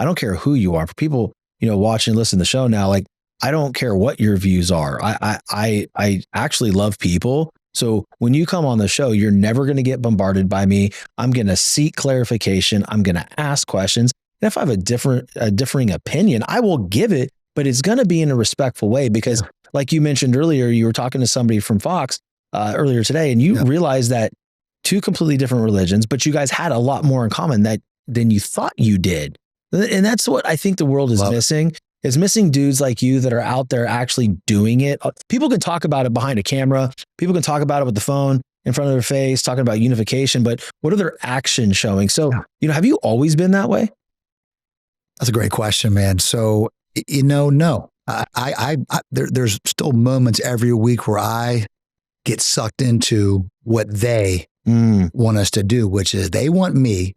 I don't care who you are. For people, watch and listen to the show now, like, I don't care what your views are. I actually love people. So when you come on the show, you're never going to get bombarded by me. I'm going to seek clarification. I'm going to ask questions. And if I have a differing opinion, I will give it, but it's going to be in a respectful way because like you mentioned earlier, you were talking to somebody from Fox earlier today, and you realized that two completely different religions, but you guys had a lot more in common than you thought you did. And that's what I think the world is missing. It's missing dudes like you that are out there actually doing it. People can talk about it behind a camera. People can talk about it with the phone in front of their face, talking about unification, but what are their actions showing? So, have you always been that way? That's a great question, man. So, no. There's still moments every week where I get sucked into what they want us to do, which is they want me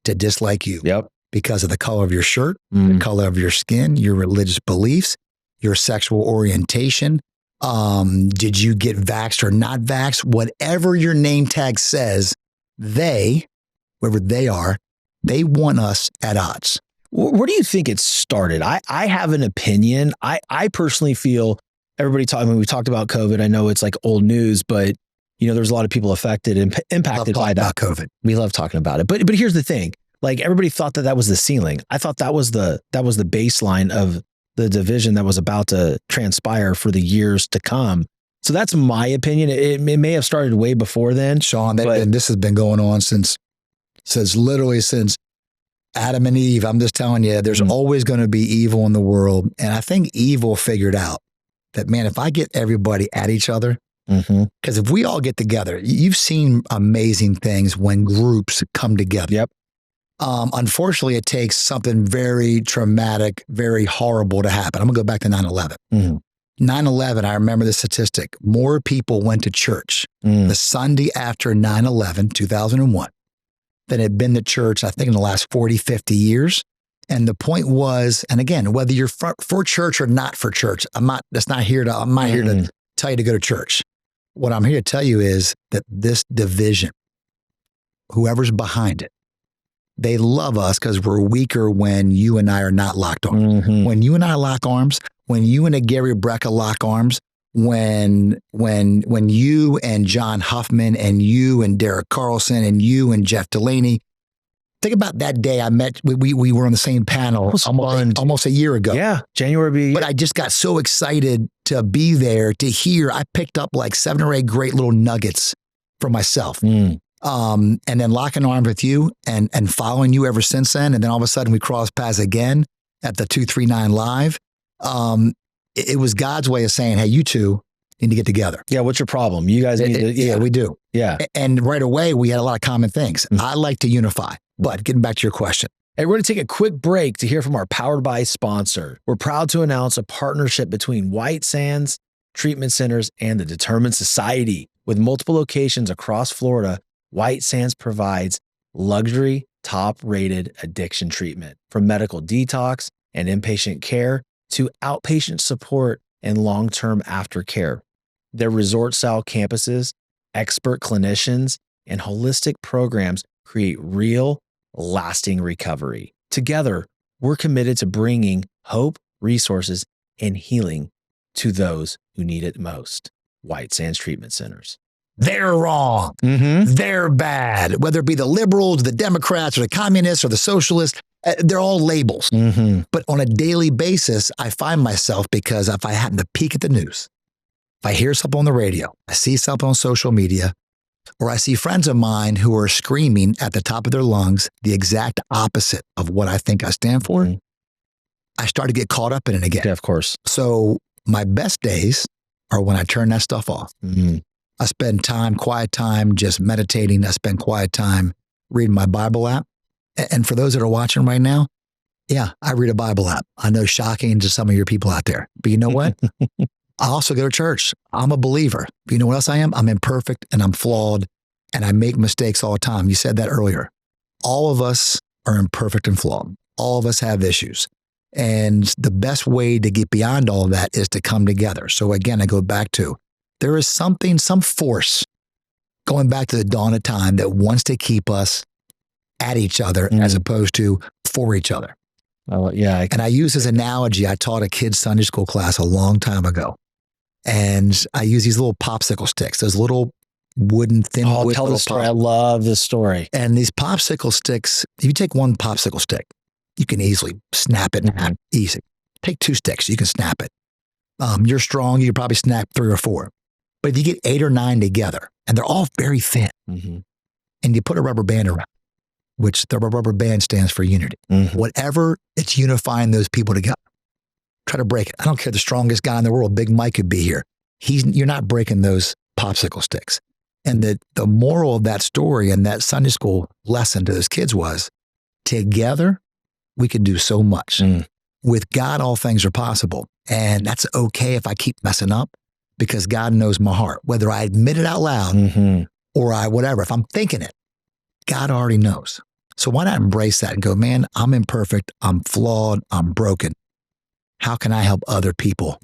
to dislike you. Yep. Because of the color of your shirt, the color of your skin, your religious beliefs, your sexual orientation. Did you get vaxxed or not vaxxed? Whatever your name tag says, whoever they are, they want us at odds. Where do you think it started? I have an opinion. I personally feel we talked about COVID. I know it's like old news, but there's a lot of people affected and impacted by that. COVID. We love talking about it. But here's the thing. Like everybody thought that was the ceiling. I thought that was the baseline of the division that was about to transpire for the years to come. So that's my opinion. It may have started way before then. Sean, this has been going on since Adam and Eve. I'm just telling you, there's always going to be evil in the world. And I think evil figured out that, man, if I get everybody at each other, because if we all get together, you've seen amazing things when groups come together. Yep. Unfortunately, it takes something very traumatic, very horrible to happen. I'm going to go back to 9/11. 9/11, I remember the statistic. More people went to church the Sunday after 9/11, 2001, than had been to church, I think, in the last 40, 50 years. And the point was, and again, whether you're for church or not for church, I'm not here to tell you to go to church. What I'm here to tell you is that this division, whoever's behind it, they love us because we're weaker when you and I are not locked arms. When you and I lock arms, when you and a Gary Brecka lock arms, when you and John Huffman and you and Derek Carlson and you and Jeff Delaney, think about that day we were on the same panel almost a year ago. Yeah, January. But I just got so excited to be there, to hear. I picked up like 7 or 8 great little nuggets for myself. And then locking arms with you and following you ever since then. And then all of a sudden we crossed paths again at the 239 Live. It was God's way of saying, hey, you two need to get together. Yeah. What's your problem? You guys need to. Yeah, we do. Yeah. And right away, we had a lot of common things. I like to unify. But getting back to your question. Hey, we're going to take a quick break to hear from our Powered By sponsor. We're proud to announce a partnership between White Sands Treatment Centers and the Determined Society. With multiple locations across Florida, White Sands provides luxury, top-rated addiction treatment, from medical detox and inpatient care to outpatient support and long-term aftercare. Their resort-style campuses, expert clinicians, and holistic programs create real, lasting recovery. Together, we're committed to bringing hope, resources, and healing to those who need it most. White Sands Treatment Centers. They're wrong. They're bad. Whether it be the liberals, the Democrats, or the communists, or the socialists, they're all labels. But on a daily basis, I find myself, because if I happen to peek at the news, if I hear something on the radio, I see something on social media, or I see friends of mine who are screaming at the top of their lungs the exact opposite of what I think I stand for, I start to get caught up in it again. Yeah, of course. So my best days are when I turn that stuff off. I spend quiet time, just meditating. I spend quiet time reading my Bible app. And for those that are watching right now, yeah, I read a Bible app. I know, shocking to some of your people out there. But you know what? I also go to church. I'm a believer. But you know what else I am? I'm imperfect and I'm flawed and I make mistakes all the time. You said that earlier. All of us are imperfect and flawed. All of us have issues. And the best way to get beyond all of that is to come together. So again, I go back to, there is some force going back to the dawn of time that wants to keep us at each other as opposed to for each other. Yeah. And I use this analogy. I taught a kid's Sunday school class a long time ago. And I use these little popsicle sticks, those little wooden, thin wood. Tell the story. I love this story. And these popsicle sticks, if you take one popsicle stick, you can easily snap it in half. Easy. Take 2 sticks, you can snap it. You're strong, you can probably snap 3 or 4. But if you get 8 or 9 together, and they're all very thin, and you put a rubber band around, which the rubber band stands for unity. Whatever it's unifying those people together, try to break it. I don't care the strongest guy in the world, Big Mike could be here. You're not breaking those popsicle sticks. And the moral of that story and that Sunday school lesson to those kids was, together, we can do so much. With God, all things are possible. And that's okay if I keep messing up, because God knows my heart. Whether I admit it out loud or whatever, if I'm thinking it, God already knows. So why not embrace that and go, man, I'm imperfect, I'm flawed, I'm broken. How can I help other people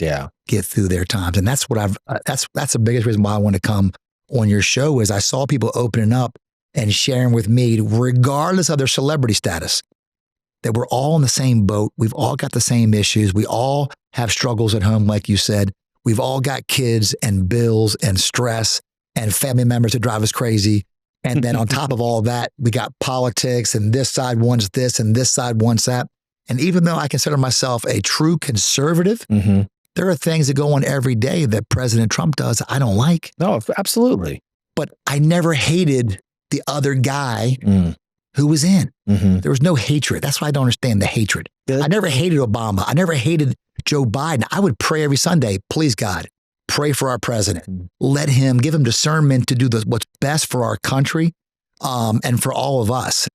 get through their times? And that's what that's the biggest reason why I want to come on your show, is I saw people opening up and sharing with me, regardless of their celebrity status, that we're all in the same boat. We've all got the same issues. We all have struggles at home, like you said. We've all got kids and bills and stress and family members that drive us crazy. And then on top of all that, we got politics, and this side wants this and this side wants that. And even though I consider myself a true conservative, there are things that go on every day that President Trump does I don't like. No, absolutely. But I never hated the other guy who was in. There was no hatred. That's why I don't understand the hatred. I never hated Obama. I never hated Joe Biden. I would pray every Sunday, please God, pray for our president. Let him, give him discernment to do what's best for our country and for all of us.